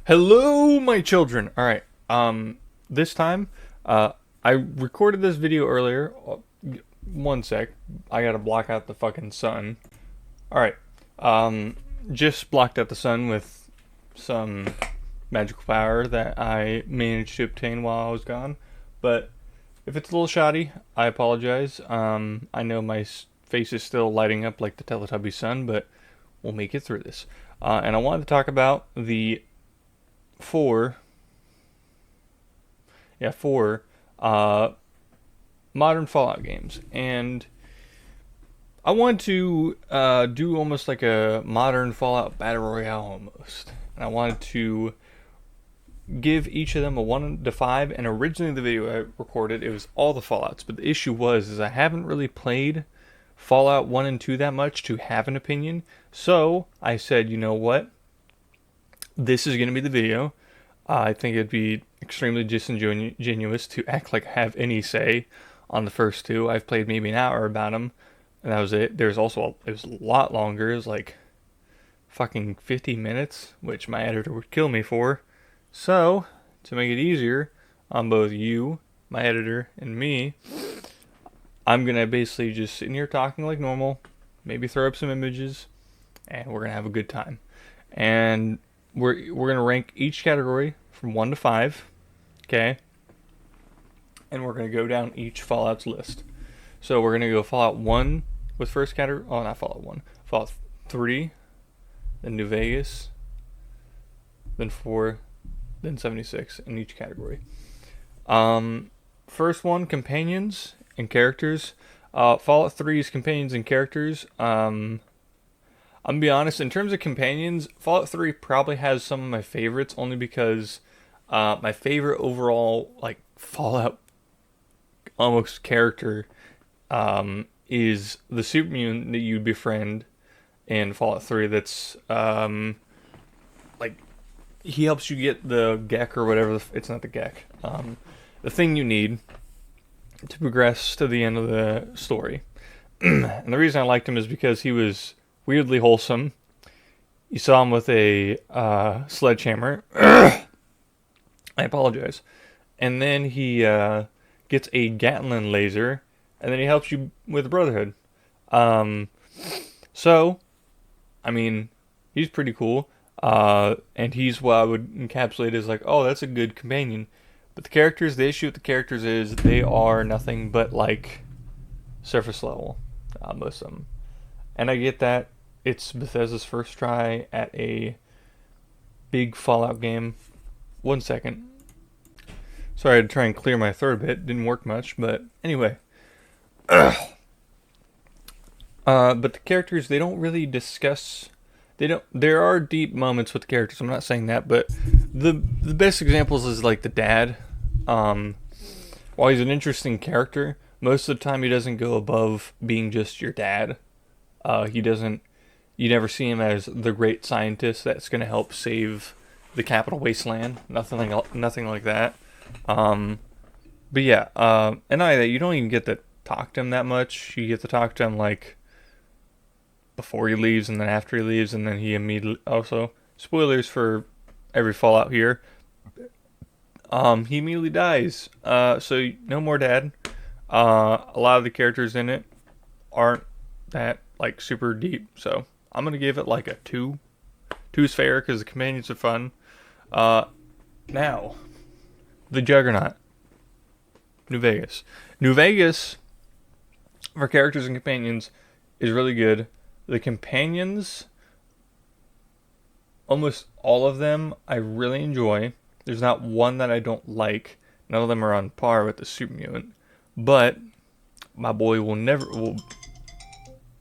Hello, my children. All right. This time, I recorded this video earlier. One sec. I gotta block out the fucking sun. All right. Just blocked out the sun with some magical power that I managed to obtain while I was gone. But if it's a little shoddy, I apologize. I know my face is still lighting up like the Teletubby sun, but we'll make it through this. And I wanted to talk about the four modern Fallout games, and I want to do almost like a modern Fallout battle royale almost, and I wanted to give each of them a 1 to 5. And originally the video I recorded, it was all the Fallouts, but the issue was I haven't really played Fallout 1 and 2 that much to have an opinion. So I said, you know what, this is going to be the video. I think it'd be extremely disingenuous to act like I have any say on the first two. I've played maybe an hour about them, and that was it. There's also, it was a lot longer. It was like fucking 50 minutes, which my editor would kill me for. So, to make it easier on both you, my editor, and me, I'm going to basically just sit in here talking like normal, maybe throw up some images, and we're going to have a good time. And we're going to rank each category from 1 to 5, okay? And we're going to go down each Fallout's list. So we're going to go Fallout 1 with first category. Oh, not Fallout 1. Fallout 3, then New Vegas, then 4, then 76 in each category. First one, companions and characters. Fallout 3's companions and characters. I'm gonna be honest, in terms of companions, Fallout 3 probably has some of my favorites, only because my favorite overall, like, Fallout almost character is the super mutant that you befriend in Fallout 3 that's, like, he helps you get the Gek or whatever, it's not the Gek, the thing you need to progress to the end of the story. And the reason I liked him is because he was weirdly wholesome. You saw him with a sledgehammer. I apologize. And then he gets a Gatling laser, and then he helps you with Brotherhood. So, I mean, he's pretty cool. And he's what I would encapsulate as like, oh, that's a good companion. But the characters, the issue with the characters is they are nothing but like surface level, most of them. And I get that. It's Bethesda's first try at a big Fallout game. 1 second. Sorry, I had to try and clear my throat a bit. Didn't work much, but anyway. But the characters, they don't really discuss. There are deep moments with the characters. I'm not saying that, but the best examples is like the dad. While he's an interesting character, most of the time he doesn't go above being just your dad. He doesn't. You never see him as the great scientist that's going to help save the capital wasteland. Nothing like that. But yeah, and not that you don't even get to talk to him that much. You get to talk to him like before he leaves, and then after he leaves, and then he immediately. Also, spoilers for every Fallout here. He immediately dies. So no more dad. A lot of the characters in it aren't that like super deep, so I'm gonna give it like a 2. 2's fair because the companions are fun. Now, the Juggernaut, New Vegas. New Vegas for characters and companions is really good. The companions, almost all of them, I really enjoy. There's not one that I don't like. None of them are on par with the super mutant, but my boy will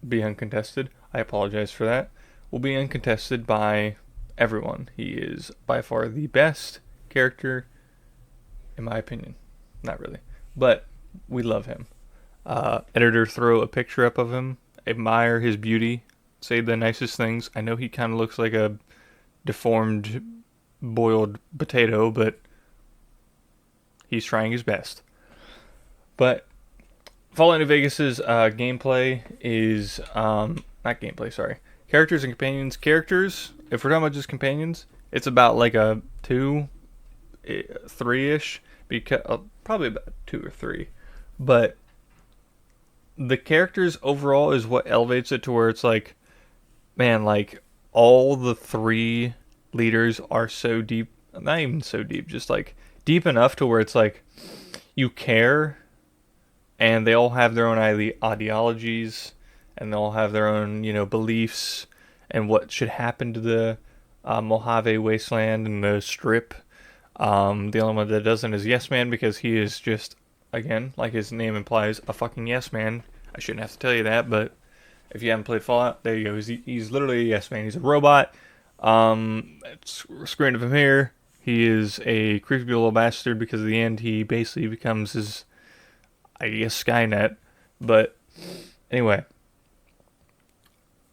be uncontested. I apologize for that. Will be uncontested by everyone. He is by far the best character, in my opinion. Not really, but we love him. Editor, throw a picture up of him. Admire his beauty. Say the nicest things. I know he kind of looks like a deformed, boiled potato, but he's trying his best. But Fallout New Vegas's gameplay is not gameplay. Sorry, characters and companions. Characters. If we're talking about just companions, it's about like a 2, 3-ish, because probably about 2 or 3. But the characters overall is what elevates it to where it's like, man, like all the 3 leaders are so deep, not even so deep, just like deep enough to where it's like you care, and they all have their own ideologies, and they all have their own, beliefs, and what should happen to the Mojave Wasteland and the Strip. The only one that doesn't is Yes Man, because he is just, again, like his name implies, a fucking yes man. I shouldn't have to tell you that, but if you haven't played Fallout, there you go. He's literally a yes man. He's a robot. Screen of him here. He is a creepy little bastard because at the end he basically becomes his, I guess, Skynet. But anyway,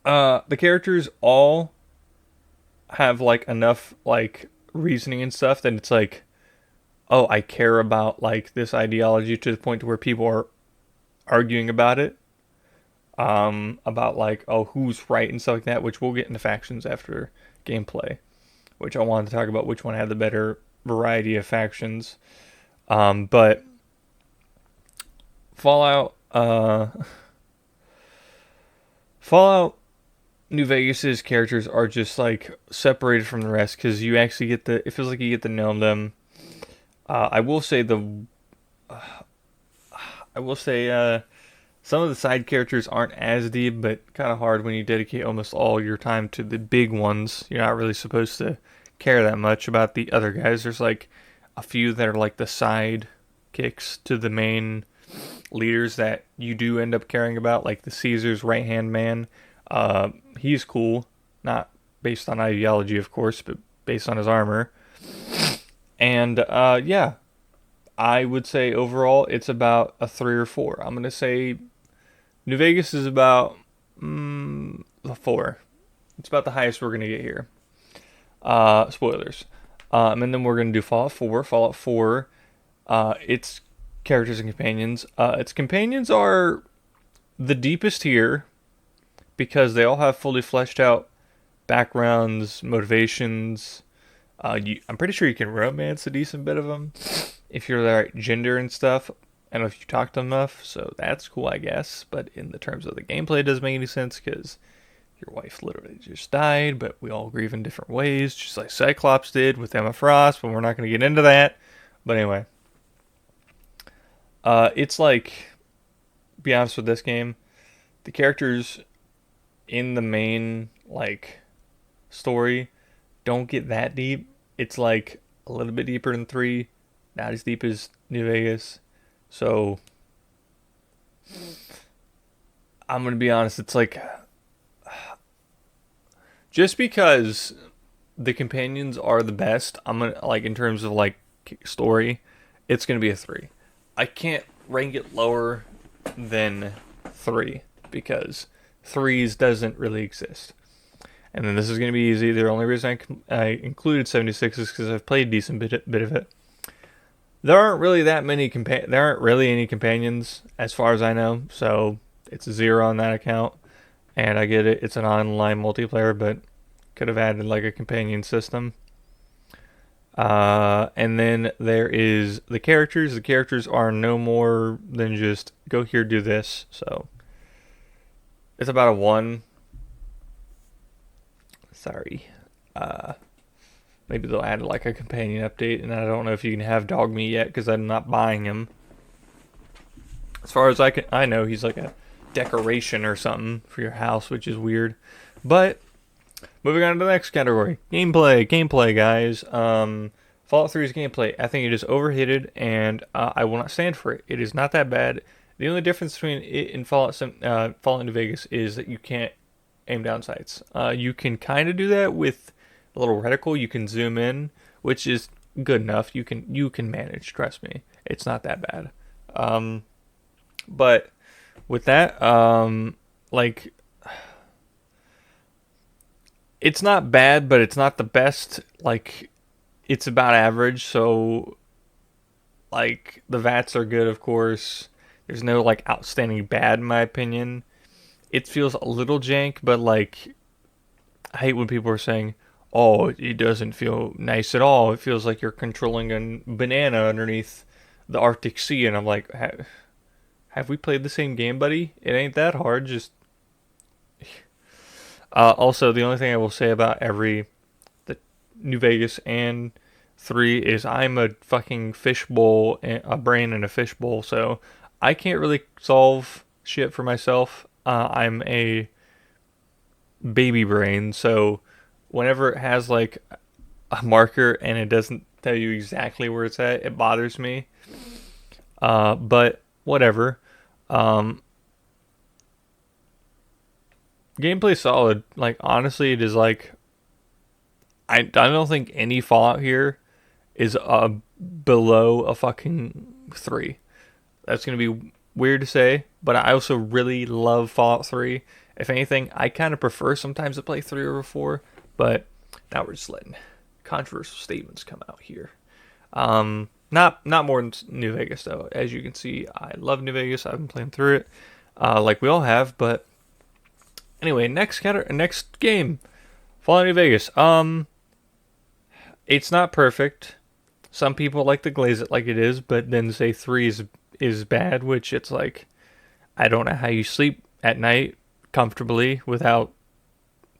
the characters all have like enough like reasoning and stuff that it's like, oh, I care about like this ideology to the point to where people are arguing about it. About like, oh, who's right and stuff like that, which we'll get into factions after gameplay, which I wanted to talk about which one had the better variety of factions. But Fallout New Vegas's characters are just like separated from the rest because you actually get it feels like you get to know them. I will say some of the side characters aren't as deep, but kind of hard when you dedicate almost all your time to the big ones. You're not really supposed to care that much about the other guys. There's like a few that are like the side kicks to the main leaders that you do end up caring about, like the Caesar's right-hand man. He's cool, not based on ideology, of course, but based on his armor. And yeah, I would say overall it's about a 3 or 4. I'm going to say New Vegas is about a 4. It's about the highest we're going to get here. Spoilers. And then we're going to do Fallout 4. Fallout 4, its characters and companions. Its companions are the deepest here because they all have fully fleshed out backgrounds, motivations. I'm pretty sure you can romance a decent bit of them if you're the right gender and stuff, and if you talk to them enough, so that's cool, I guess. But in the terms of the gameplay, it doesn't make any sense because your wife literally just died, but we all grieve in different ways, just like Cyclops did with Emma Frost, but we're not going to get into that. But anyway, it's like, be honest with this game, the characters in the main like story don't get that deep. It's like a little bit deeper than 3, not as deep as New Vegas. So I'm going to be honest, it's like, just because the companions are the best, I'm going to, like, in terms of like story, it's going to be a 3. I can't rank it lower than 3 because 3s doesn't really exist. And then this is going to be easy. The only reason I included 76 is because I've played a decent bit of it. There aren't really any companions as far as I know, so it's a 0 on that account. And I get it, it's an online multiplayer, but could have added like a companion system. And then there is the characters. The characters are no more than just go here, do this. So it's about a 1. Sorry. Maybe they'll add like a companion update, and I don't know if you can have Dog Me yet because I'm not buying him. As far as I know, he's like a decoration or something for your house, which is weird. But moving on to the next category, gameplay, guys. Fallout 3's gameplay, I think it is overhated, and I will not stand for it. It is not that bad. The only difference between it and Fallout New Vegas is that you can't aim down sights. You can kind of do that with a little reticle. You can zoom in, which is good enough. You can manage. Trust me, it's not that bad. But with that, like, it's not bad, but it's not the best. Like, it's about average. So, like, the VATs are good, of course. There's no like outstanding bad, in my opinion. It feels a little jank, but like, I hate when people are saying, oh, it doesn't feel nice at all. It feels like you're controlling a banana underneath the Arctic Sea. And I'm like, have we played the same game, buddy? It ain't that hard. Just also, the only thing I will say about the New Vegas and 3 is I'm a fucking fishbowl, a brain in a fishbowl, so I can't really solve shit for myself. I'm a baby brain, so whenever it has like a marker and it doesn't tell you exactly where it's at, it bothers me. But whatever. Um, Gameplay solid. Like honestly, it is like I don't think any Fallout here is below a fucking 3. That's gonna be weird to say, but I also really love Fallout 3. If anything, I kind of prefer sometimes to play 3 over 4, but now we're just letting controversial statements come out here. Not more than New Vegas though. As you can see, I love New Vegas. I've been playing through it, like we all have. But anyway, next game, Fallout New Vegas. It's not perfect. Some people like to glaze it like it is, but then say 3 is bad, which it's like I don't know how you sleep at night comfortably without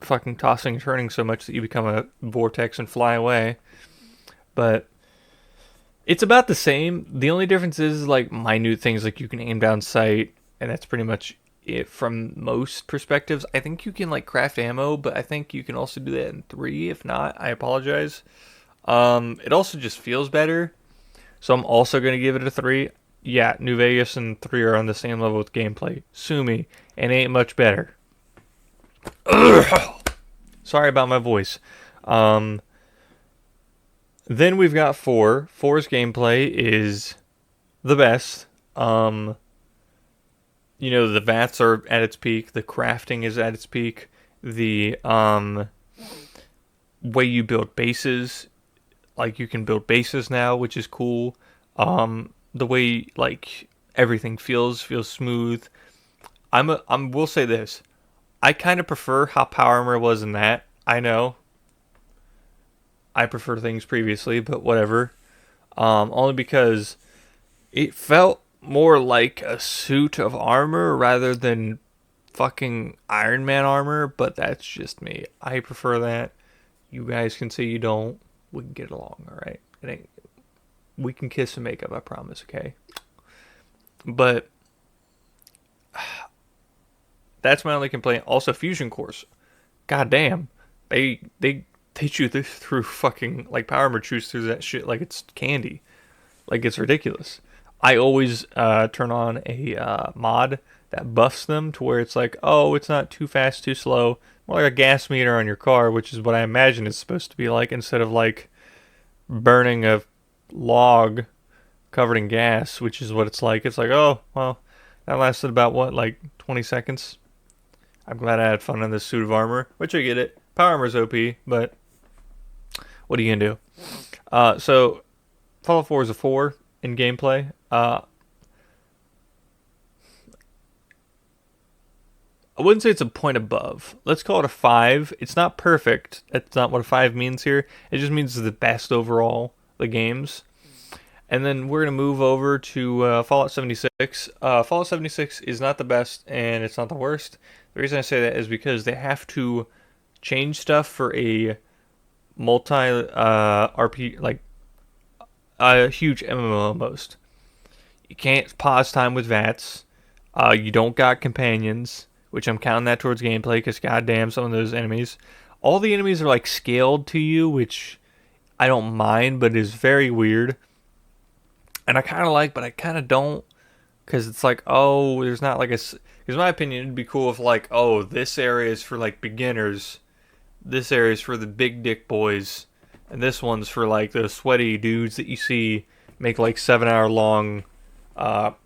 fucking tossing and turning so much that you become a vortex and fly away. But it's about the same. The only difference is like minute things like you can aim down sight, and that's pretty much it from most perspectives. I think you can like craft ammo, but I think you can also do that in 3. If not, I apologize. It also just feels better. So I'm also going to give it a 3. Yeah, New Vegas and 3 are on the same level with gameplay. Sue me, and ain't much better. Sorry about my voice. Then we've got 4. 4's gameplay is the best. The VATs are at its peak. The crafting is at its peak. The way you build bases, like you can build bases now, which is cool. The way like everything feels smooth. Will say this. I kind of prefer how Power Armor was in that. I know. I prefer things previously, but whatever. Only because it felt more like a suit of armor rather than fucking Iron Man armor, but that's just me. I prefer that. You guys can say you don't. We can get along, alright? We can kiss and make up, I promise, okay? But that's my only complaint. Also, fusion cores. God damn. They chew through fucking, like, Power Armor chews through that shit like it's candy. Like, it's ridiculous. I always turn on a mod that buffs them to where it's like, oh, it's not too fast, too slow. More like a gas meter on your car, which is what I imagine it's supposed to be like, instead of, like, burning a log covered in gas, which is what it's like. It's like, oh, well, that lasted about, what, like 20 seconds? I'm glad I had fun on this suit of armor, which I get it. Power Armor's OP, but what are you going to do? So, Fallout 4 is a 4 in gameplay. I wouldn't say it's a point above. Let's call it a 5. It's not perfect. That's not what a 5 means here. It just means it's the best overall, the games. And then we're going to move over to Fallout 76. Fallout 76 is not the best, and it's not the worst. The reason I say that is because they have to change stuff for a multi RP, like a huge MMO almost. You can't pause time with VATs. You don't got companions, which I'm counting that towards gameplay because goddamn, some of those enemies. All the enemies are like scaled to you, which I don't mind, but is very weird. And I kind of like, but I kind of don't, because it's like, oh, there's not like a. Because in my opinion, it'd be cool if like, oh, this area is for like beginners, this area is for the big dick boys, and this one's for like the sweaty dudes that you see make like 7-hour long,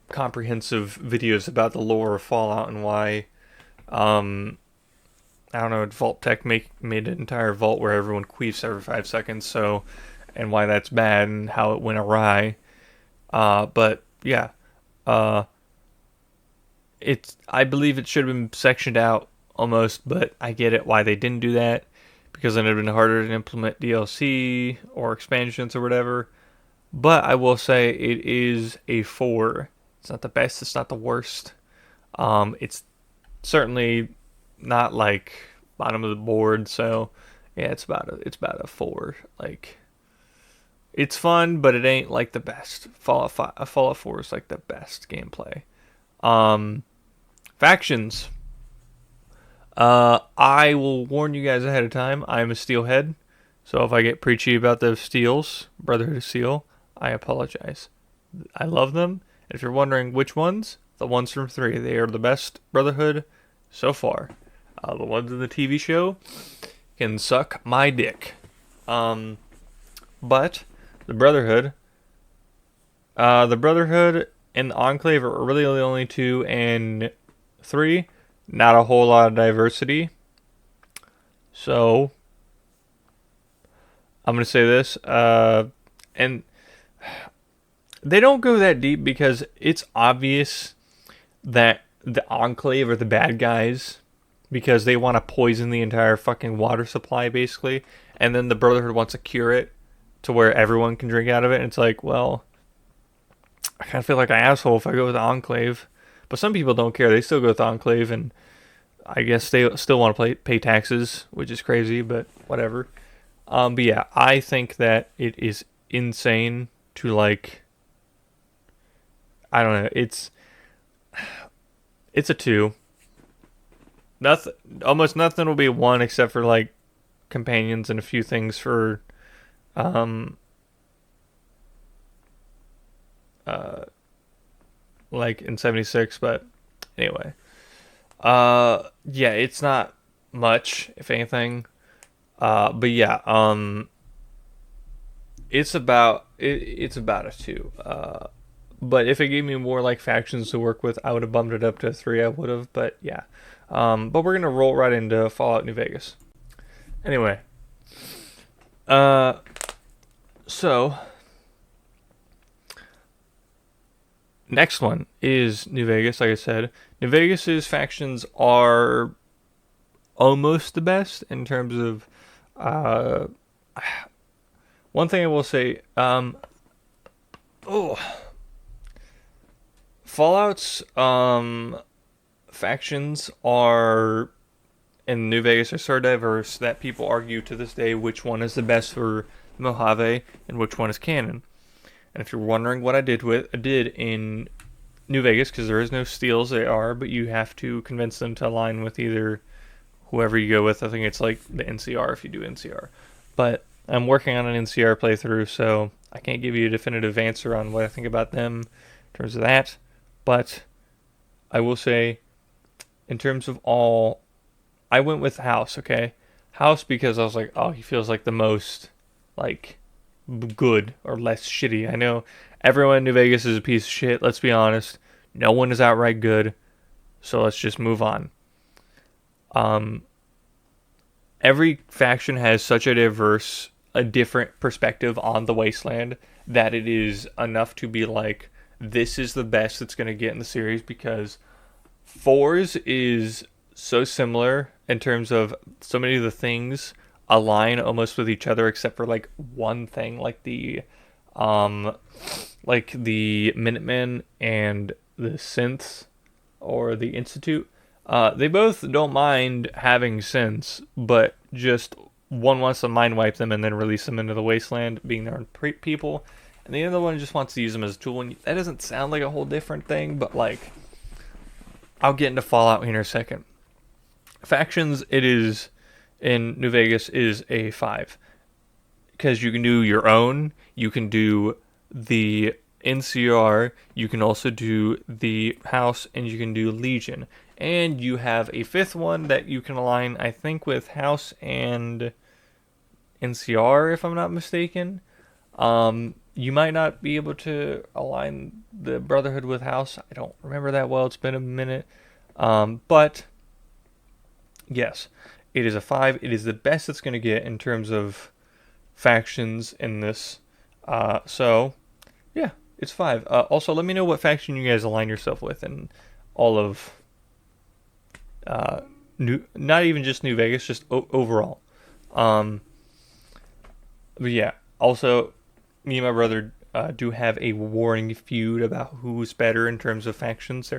comprehensive videos about the lore of Fallout and why. I don't know, Vault Tech made an entire vault where everyone queefs every 5 seconds, so, and why that's bad and how it went awry. But yeah, I believe it should have been sectioned out almost, but I get it why they didn't do that, because then it'd been harder to implement DLC or expansions or whatever. But I will say it is a 4. It's not the best, it's not the worst. It's certainly not like bottom of the board, so yeah, it's about a 4. Like, it's fun, but it ain't like the best. Fallout 4 is like the best gameplay. Um, Factions. I will warn you guys ahead of time. I'm a steelhead, so if I get preachy about those steels, Brotherhood of Steel, I apologize. I love them. If you're wondering which ones, the ones from 3, they are the best Brotherhood so far. The ones in the TV show can suck my dick. But the Brotherhood and the Enclave are really the only 2, and 3, not a whole lot of diversity. So I'm gonna say this, and they don't go that deep because it's obvious that the Enclave are the bad guys because they want to poison the entire fucking water supply, basically, and then the Brotherhood wants to cure it to where everyone can drink out of it. And it's like, well, I kind of feel like an asshole if I go with the Enclave, but some people don't care. They still go with the Enclave, and I guess they still want to pay taxes, which is crazy, but whatever. But yeah, I think that it is insane to, like, I don't know. It's a 2. Nothing, almost nothing will be a 1 except for like companions and a few things for, um, uh, like in 76. But anyway, yeah, it's not much, if anything. But yeah, it's about a 2. But if it gave me more like factions to work with, I would have bumped it up to a 3. I would have, but yeah. But we're gonna roll right into Fallout New Vegas. Anyway, so next one is New Vegas. Like I said, New Vegas's factions are almost the best in terms of. One thing I will say, Fallout's factions are in New Vegas are so diverse that people argue to this day which one is the best for Mojave and which one is canon. And if you're wondering what I did in New Vegas, because there is no steals, they are, but you have to convince them to align with either whoever you go with. I think it's like the NCR if you do NCR. But I'm working on an NCR playthrough, so I can't give you a definitive answer on what I think about them in terms of that. But I will say, in terms of all, I went with House, okay? House because I was like, oh, he feels like the most, like, good or less shitty. I know everyone in New Vegas is a piece of shit, let's be honest. No one is outright good, so let's just move on. Every faction has such a different perspective on the Wasteland that it is enough to be like, this is the best it's going to get in the series, because 4's is so similar in terms of so many of the things align almost with each other except for like one thing, like the Minutemen and the Synths or the Institute. They both don't mind having synths, but just one wants to mind wipe them and then release them into the Wasteland, being their own people. And the other one just wants to use them as a tool. And that doesn't sound like a whole different thing, but like, I'll get into Fallout here in a second. Factions, it is, in New Vegas, is a 5. Because you can do your own, you can do the NCR, you can also do the House, and you can do Legion. And you have a 5th one that you can align, I think, with House and NCR, if I'm not mistaken. You might not be able to align the Brotherhood with House. I don't remember that well. It's been a minute. But, yes, it is a 5. It is the best it's going to get in terms of factions in this. So, yeah, it's 5. Also, let me know what faction you guys align yourself with in all of... not even just New Vegas, just overall. Um, but yeah, also, me and my brother do have a warring feud about who's better in terms of factions.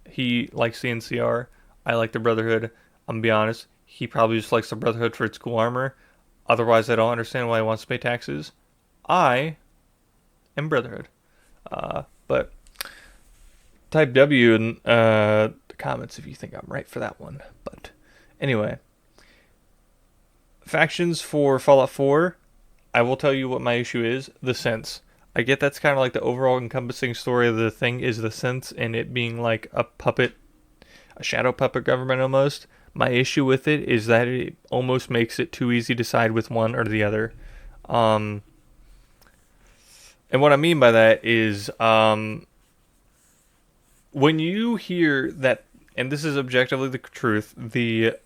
He likes the NCR. I like the Brotherhood. I'm gonna be honest. He probably just likes the Brotherhood for its cool armor. Otherwise, I don't understand why he wants to pay taxes. I am Brotherhood. But type W in the comments if you think I'm right for that one. But anyway, factions for Fallout 4. I will tell you what my issue is: the sense. I get that's kind of like the overall encompassing story of the thing is the sense and it being like a puppet, a shadow puppet government almost. My issue with it is that it almost makes it too easy to side with one or the other. Um, and what I mean by that is when you hear that, and this is objectively the truth, the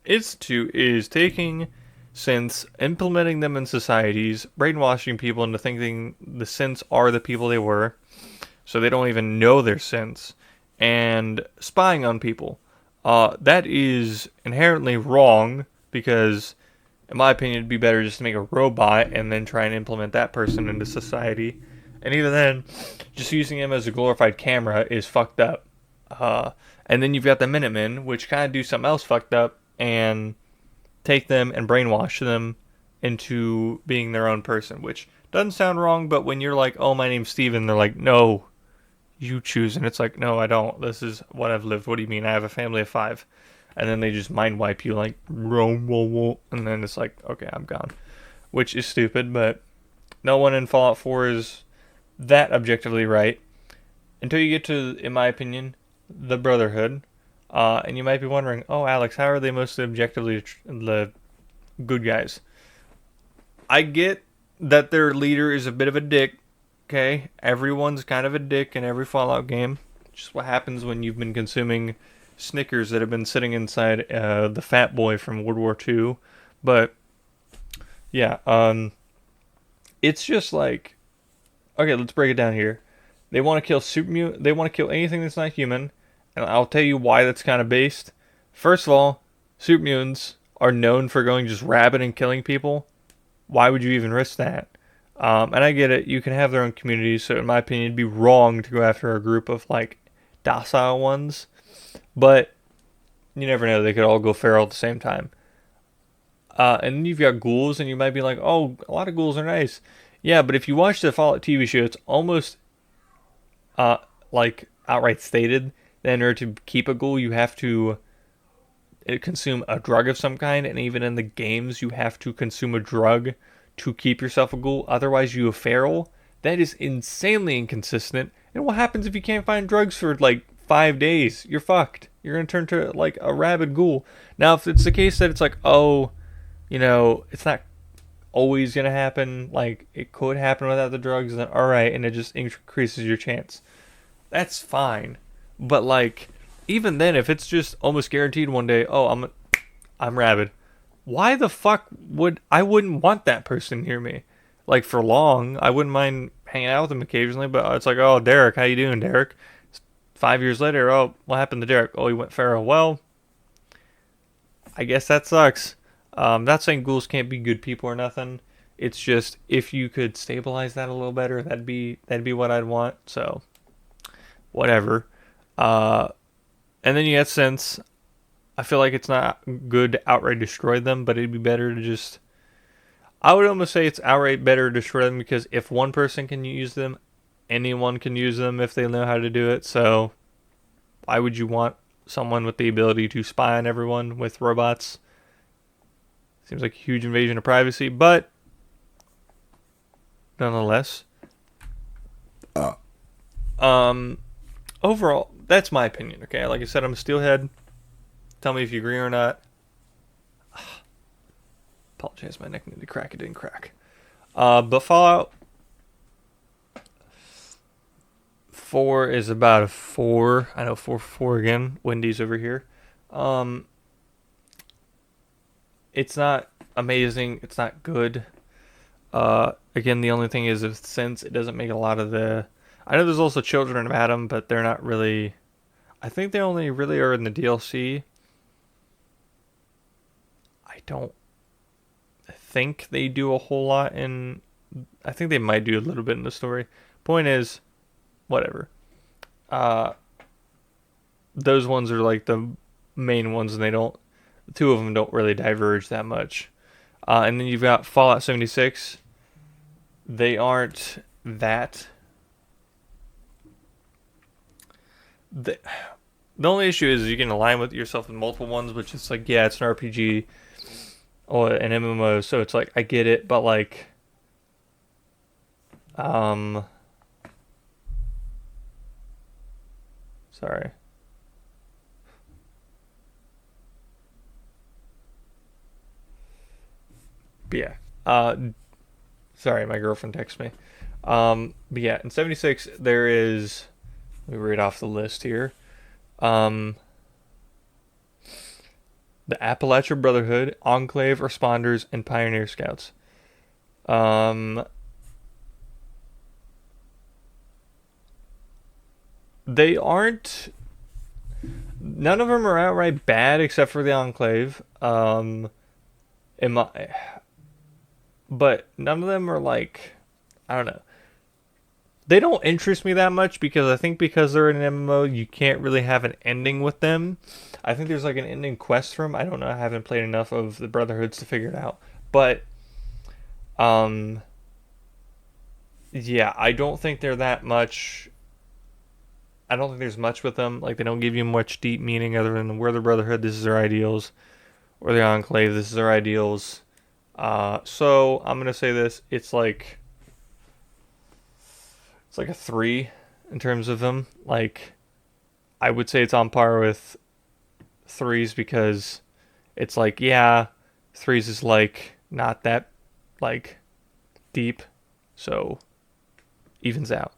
Institute is taking synths, implementing them in societies, brainwashing people into thinking the synths are the people they were, so they don't even know they're synths, and spying on people. That is inherently wrong because, in my opinion, it'd be better just to make a robot and then try and implement that person into society. And even then, just using him as a glorified camera is fucked up. And then you've got the Minutemen, which kind of do something else fucked up and take them and brainwash them into being their own person, which doesn't sound wrong, but when you're like, oh, my name's Steven, they're like, no, you choose. And it's like, no, I don't. This is what I've lived. What do you mean? I have a family of 5. And then they just mind wipe you like, and then it's like, okay, I'm gone. Which is stupid, but no one in Fallout 4 is that objectively right until you get to, in my opinion, the Brotherhood. And you might be wondering, oh, Alex, how are they mostly objectively the good guys? I get that their leader is a bit of a dick. Okay, everyone's kind of a dick in every Fallout game. Just what happens when you've been consuming Snickers that have been sitting inside the Fat Boy from World War II. But yeah, it's just like, okay, let's break it down here. They want to kill They want to kill anything that's not human, and I'll tell you why that's kind of based. First of all, super mutants are known for going just rabid and killing people. Why would you even risk that? And I get it, you can have their own communities, so in my opinion, it'd be wrong to go after a group of, like, docile ones. But you never know, they could all go feral at the same time. And then you've got ghouls, and you might be like, oh, a lot of ghouls are nice. Yeah, but if you watch the Fallout TV show, it's almost, like, outright stated that in order to keep a ghoul, you have to consume a drug of some kind, and even in the games, you have to consume a drug to keep yourself a ghoul, otherwise you a feral. That is insanely inconsistent. And what happens if you can't find drugs for like 5 days? You're fucked. You're gonna turn to like a rabid ghoul. Now, if it's the case that it's like, oh, it's not always gonna happen. Like it could happen without the drugs, then all right, and it just increases your chance. That's fine. But like, even then, if it's just almost guaranteed one day, oh, I'm rabid. Why the fuck I wouldn't want that person near me? Like for long, I wouldn't mind hanging out with them occasionally, but it's like, oh, Derek, how you doing, Derek? 5 years later, oh, what happened to Derek? Oh, he went feral. Well, I guess that sucks. Not saying ghouls can't be good people or nothing. It's just if you could stabilize that a little better, that'd be what I'd want. So, whatever. And then you get sense. I feel like it's not good to outright destroy them, but it'd be better to just... I would almost say it's outright better to destroy them because if one person can use them, anyone can use them if they know how to do it. So why would you want someone with the ability to spy on everyone with robots? Seems like a huge invasion of privacy, but nonetheless. Overall, that's my opinion, okay? Like I said, I'm a steelhead. Tell me if you agree or not. Apologize, my neck needed to crack. It didn't crack. But Fallout 4 is about a 4. I know 4 again. Wendy's over here. It's not amazing. It's not good. Again, the only thing is, since it doesn't make a lot of the... I know there's also Children of Adam, but they're not really... I think they only really are in the DLC. I don't think they do a whole lot in. I think they might do a little bit in the story. Point is, whatever. Uh, those ones are like the main ones, and they don't. The two of them don't really diverge that much. And then you've got Fallout 76. They aren't that. The only issue is you can align with yourself with multiple ones, which is like, yeah, it's an RPG or an MMO, so it's like I get it, but like, sorry. But yeah, sorry, my girlfriend texted me. But yeah, in 76 there is. Let me read off the list here. Um, the Appalachia Brotherhood, Enclave, Responders, and Pioneer Scouts. Um, they aren't. None of them are outright bad except for the Enclave. In my, but none of them are like, I don't know. They don't interest me that much because I think because they're in an MMO, you can't really have an ending with them. I think there's like an ending quest for them. I don't know. I haven't played enough of the Brotherhoods to figure it out. But, um, yeah, I don't think they're that much. I don't think there's much with them. Like, they don't give you much deep meaning other than we're the Brotherhood, this is their ideals. Or the Enclave, this is their ideals. So, I'm going to say this. It's like a 3 in terms of them. Like, I would say it's on par with 3s because it's like, yeah, 3s is like not that like deep, so evens out.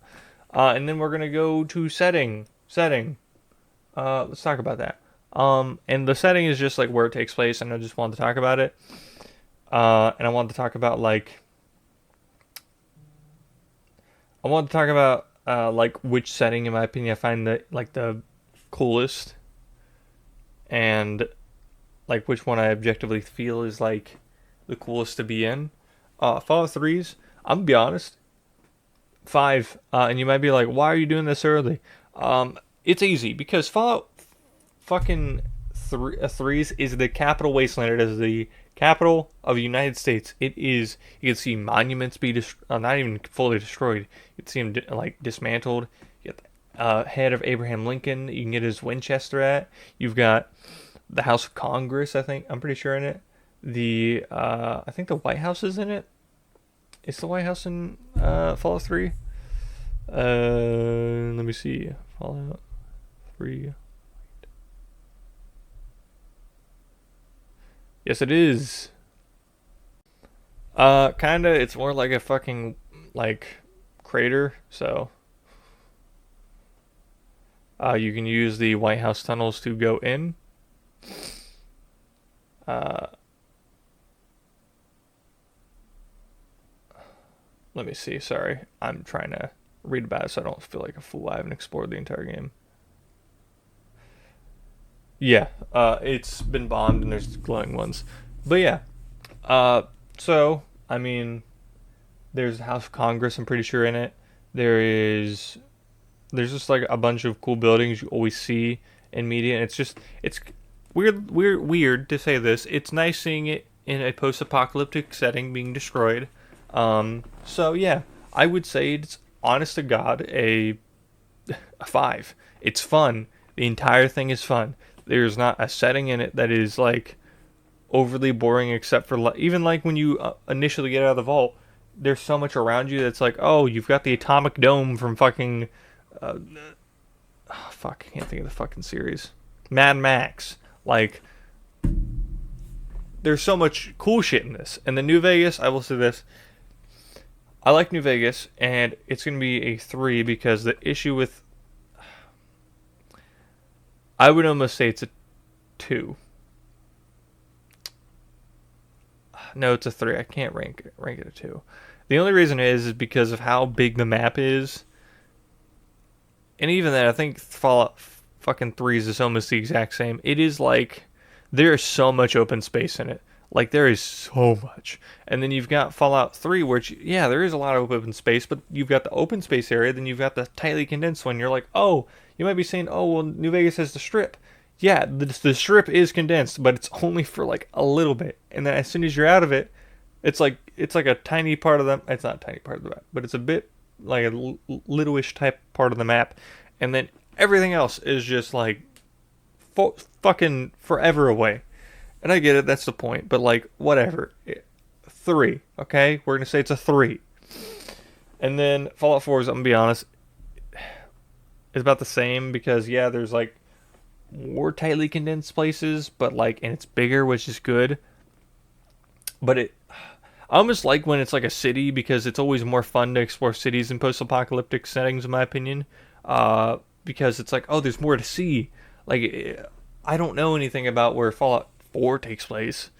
And then we're gonna go to setting. Let's talk about that. And the setting is just like where it takes place, and I just wanted to talk about it. And I want to talk about like which setting, in my opinion, I find the coolest, and like which one I objectively feel is like the coolest to be in. Fallout 3's, I'm gonna be honest, 5. And you might be like, why are you doing this early? It's easy because Fallout fucking 3's is the capital wasteland. It is the capital of the United States. It is. You can see monuments be not even fully destroyed. You can see them like dismantled. You get the head of Abraham Lincoln. You can get his Winchester at. You've got the House of Congress. I'm pretty sure in it. I think the White House is in it. Is the White House in Fallout 3? Let me see. Fallout 3. Yes, it is. Kinda. It's more like a fucking like crater. So, you can use the White House tunnels to go in. Uh, Let me see. Sorry, I'm trying to read about it so I don't feel like a fool. I haven't explored the entire game. Yeah, it's been bombed and there's glowing ones. But yeah, uh, so I mean, there's House of Congress. I'm pretty sure in it. There is. There's just like a bunch of cool buildings you always see in media, and it's weird to say this. It's nice seeing it in a post-apocalyptic setting being destroyed. So yeah, I would say it's honest to God a 5. It's fun. The entire thing is fun. There's not a setting in it that is like overly boring, except for even like when you initially get out of the vault. There's so much around you that's like, oh, you've got the atomic dome from fucking, uh, fuck, I can't think of the fucking series, Mad Max. Like, there's so much cool shit in this. And the New Vegas, I will say this, I like New Vegas, and it's gonna be a 3 because the issue with, I would almost say it's a 2. No, it's a 3. I can't rank it a 2. The only reason is because of how big the map is. And even then, I think Fallout fucking 3 is almost the exact same. It is like, there is so much open space in it. Like there is so much. And then you've got Fallout 3, which yeah, there is a lot of open space, but you've got the open space area, then you've got the tightly condensed one. You're like, oh, you might be saying, oh, well, New Vegas has the Strip. Yeah, the Strip is condensed, but it's only for like a little bit. And then as soon as you're out of it, it's like a tiny part of the. It's not a tiny part of the map, but it's a bit like a littleish type part of the map, and then everything else is just like fucking forever away. And I get it, that's the point, but like whatever. 3, okay? We're gonna say it's a 3. And then Fallout 4 is, I'm gonna be honest, it's about the same because yeah, there's like more tightly condensed places, but like and it's bigger, which is good. But I almost like when it's like a city because it's always more fun to explore cities in post-apocalyptic settings, in my opinion. Because it's like, oh, there's more to see. Like, I don't know anything about where Fallout 4 takes place,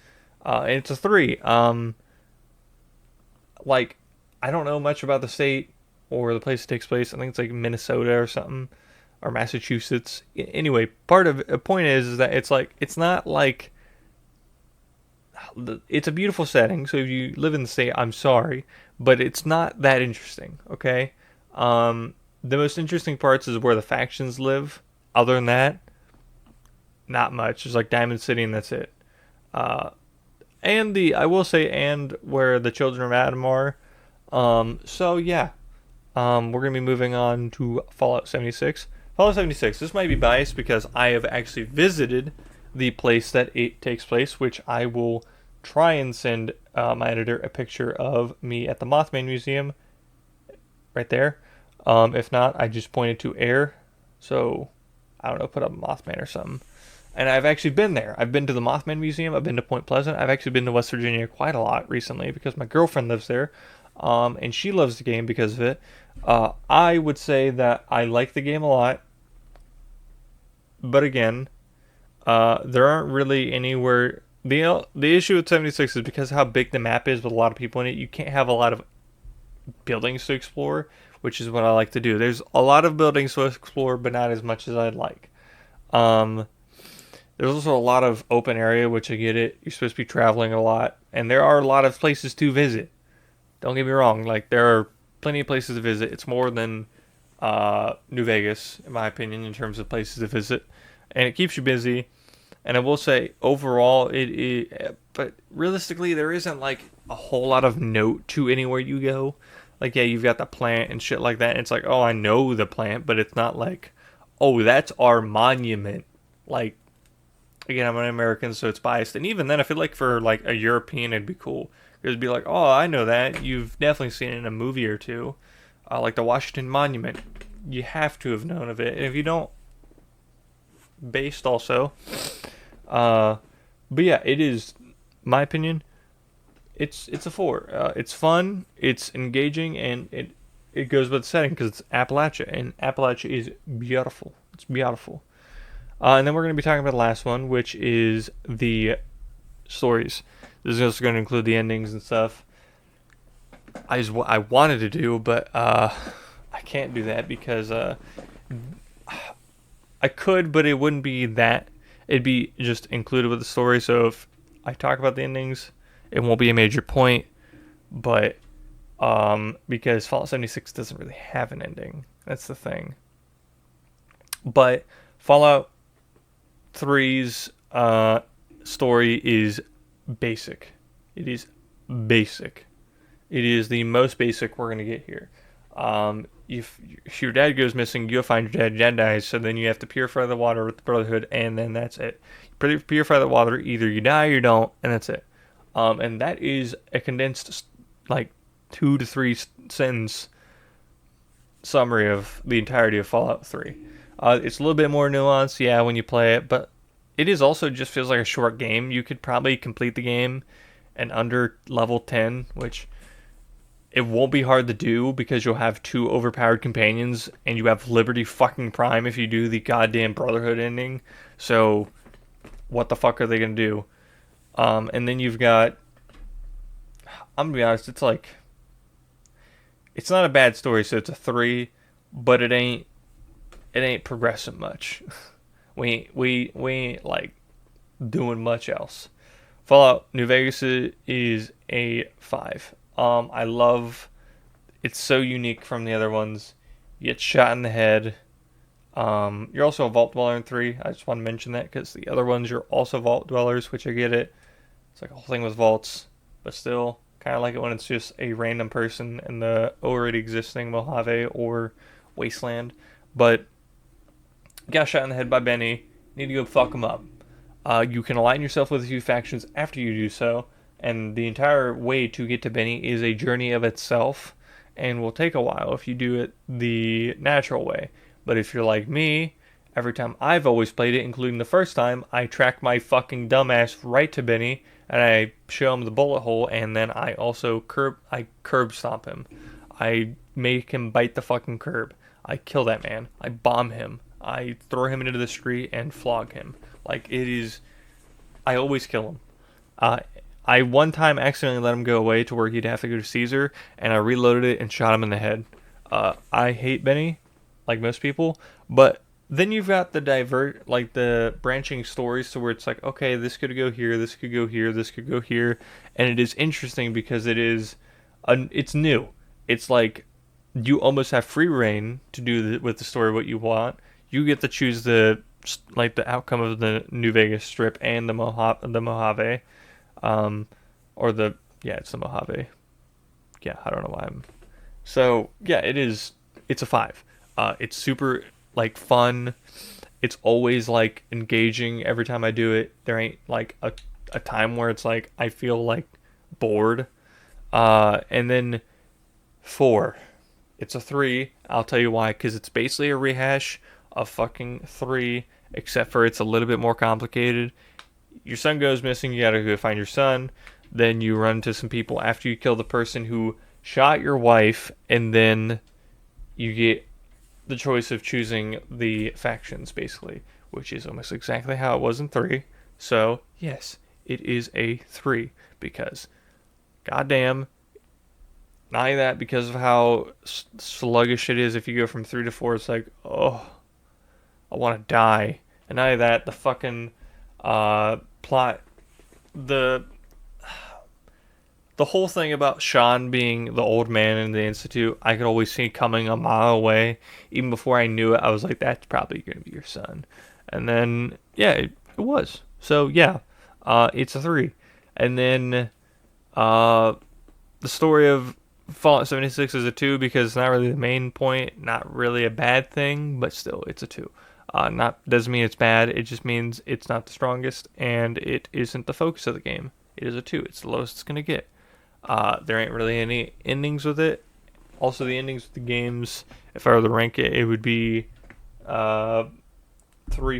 and it's a 3. Like, I don't know much about the state or the place it takes place. I think it's like Minnesota or something, or Massachusetts. Anyway, part of the point is that it's like it's not like it's a beautiful setting. So if you live in the state, I'm sorry, but it's not that interesting. Okay, the most interesting parts is where the factions live. Other than that, not much. There's like Diamond City, and that's it. Uh, and I will say, and where the children of Adam are. So yeah, we're gonna be moving on to Fallout 76. Fallout 76. This might be biased because I have actually visited the place that it takes place, which I will try and send my editor a picture of me at the Mothman Museum, right there. If not, I just pointed to air. So I don't know, put up Mothman or something. And I've actually been there. I've been to the Mothman Museum. I've been to Point Pleasant. I've actually been to West Virginia quite a lot recently because my girlfriend lives there, and she loves the game because of it. I would say that I like the game a lot, but again, there aren't really anywhere. The issue with 76 is because of how big the map is with a lot of people in it. You can't have a lot of buildings to explore, which is what I like to do. There's a lot of buildings to explore, but not as much as I'd like. There's also a lot of open area, which I get it. You're supposed to be traveling a lot, and there are a lot of places to visit. Don't get me wrong. Like, there are plenty of places to visit. It's more than New Vegas, in my opinion, in terms of places to visit. And it keeps you busy. And I will say, overall, but realistically, there isn't, like, a whole lot of note to anywhere you go. Like, yeah, you've got the plant and shit like that. And it's like, oh, I know the plant, but it's not like, oh, that's our monument. Like, again, I'm an American, so it's biased. And even then, I feel like for, like, a European, it'd be cool. It'd be like, oh, I know that. You've definitely seen it in a movie or two. Like the Washington Monument. You have to have known of it. And if you don't, based also. But yeah, it is, my opinion, it's a 4. It's fun, it's engaging, and it goes with the setting because it's Appalachia. And Appalachia is beautiful. It's beautiful. And then we're going to be talking about the last one, which is the stories. This is also going to include the endings and stuff. I wanted to do, but I can't do that because I could, but it wouldn't be that. It'd be just included with the story. So if I talk about the endings, it won't be a major point. But because Fallout 76 doesn't really have an ending. That's the thing. But Fallout 3's story is basic. It is basic. It is the most basic we're going to get here. If your dad goes missing, you'll find your dad dies, so then you have to purify the water with the Brotherhood, and then that's it. Purify the water, either you die or you don't, and that's it. And that is a condensed, like, 2 to 3 sentence summary of the entirety of Fallout 3. It's a little bit more nuanced, yeah, when you play it, but it is also just feels like a short game. You could probably complete the game in under level 10, which it won't be hard to do because you'll have 2 overpowered companions and you have Liberty fucking Prime if you do the goddamn Brotherhood ending. So, what the fuck are they gonna do? And then you've got, I'm gonna be honest, it's like, it's not a bad story, so it's a 3, but it ain't progressing much. we ain't like doing much else. Fallout New Vegas is a 5. I love it's so unique from the other ones. You get shot in the head. You're also a vault dweller in 3. I just want to mention that because the other ones you're also vault dwellers, which I get it. It's like a whole thing with vaults, but still kind of like it when it's just a random person in the already existing Mojave or Wasteland. But got shot in the head by Benny. Need to go fuck him up. You can align yourself with a few factions after you do so, and the entire way to get to Benny is a journey of itself, and will take a while if you do it the natural way. But if you're like me, every time I've always played it, including the first time, I track my fucking dumbass right to Benny, and I show him the bullet hole, and then I also curb stomp him. I make him bite the fucking curb. I kill that man. I bomb him. I throw him into the street and flog him. Like, it is... I always kill him. I one time accidentally let him go away to where he'd have to go to Caesar, and I reloaded it and shot him in the head. I hate Benny, like most people, but then you've got the branching stories to where it's like, okay, this could go here, this could go here, this could go here, and it is interesting because it's new. It's like you almost have free reign to do with the story what you want. You get to choose the outcome of the New Vegas Strip and the Mojave, it's the Mojave. Yeah, I don't know why So yeah, it's a 5. It's super like fun. It's always like engaging every time I do it. There ain't like a time where it's like I feel like bored. And then 4, it's a 3. I'll tell you why, because it's basically a rehash of fucking 3, except for it's a little bit more complicated. Your son goes missing, you gotta go find your son. Then you run into some people after you kill the person who shot your wife, and then you get the choice of choosing the factions, basically, which is almost exactly how it was in 3. So, yes, it is a 3, because, goddamn, not only that, because of how sluggish it is, if you go from 3 to 4, it's like, oh, I want to die. And not only that, the fucking plot, the whole thing about Sean being the old man in the Institute, I could always see coming a mile away. Even before I knew it, I was like, that's probably going to be your son. And then, yeah, it was. So, yeah, it's a 3. And then the story of Fallout 76 is a 2 because it's not really the main point, not really a bad thing, but still, it's a 2. Doesn't mean it's bad, it just means it's not the strongest, and it isn't the focus of the game. It is a 2. It's the lowest it's going to get. There ain't really any endings with it. Also, the endings with the games, if I were to rank it, it would be 3,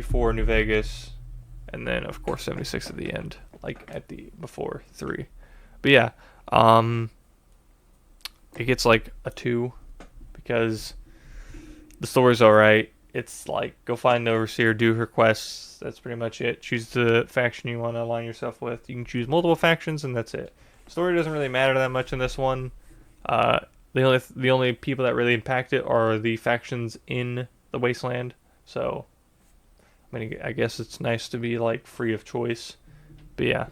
4 New Vegas, and then, of course, 76 at the end, like before 3. But yeah, it gets like a 2 because the story's alright. It's like, go find the overseer, do her quests. That's pretty much it. Choose the faction you want to align yourself with. You can choose multiple factions, and that's it. Story doesn't really matter that much in this one. The only people that really impact it are the factions in the Wasteland. So, I mean, I guess it's nice to be like free of choice. But yeah.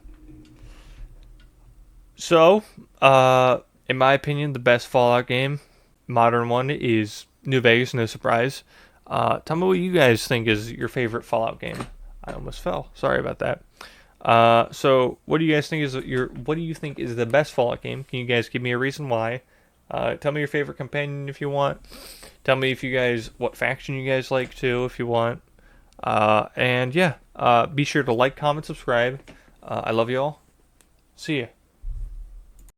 So, in my opinion, the best Fallout game, modern one, is New Vegas. No surprise. Tell me what you guys think is your favorite Fallout game. I almost fell. Sorry about that. So what do you guys think is the best Fallout game? Can you guys give me a reason why? Tell me your favorite companion if you want. Tell me what faction you guys like too if you want. And yeah, be sure to like, comment, subscribe. I love you all. See ya.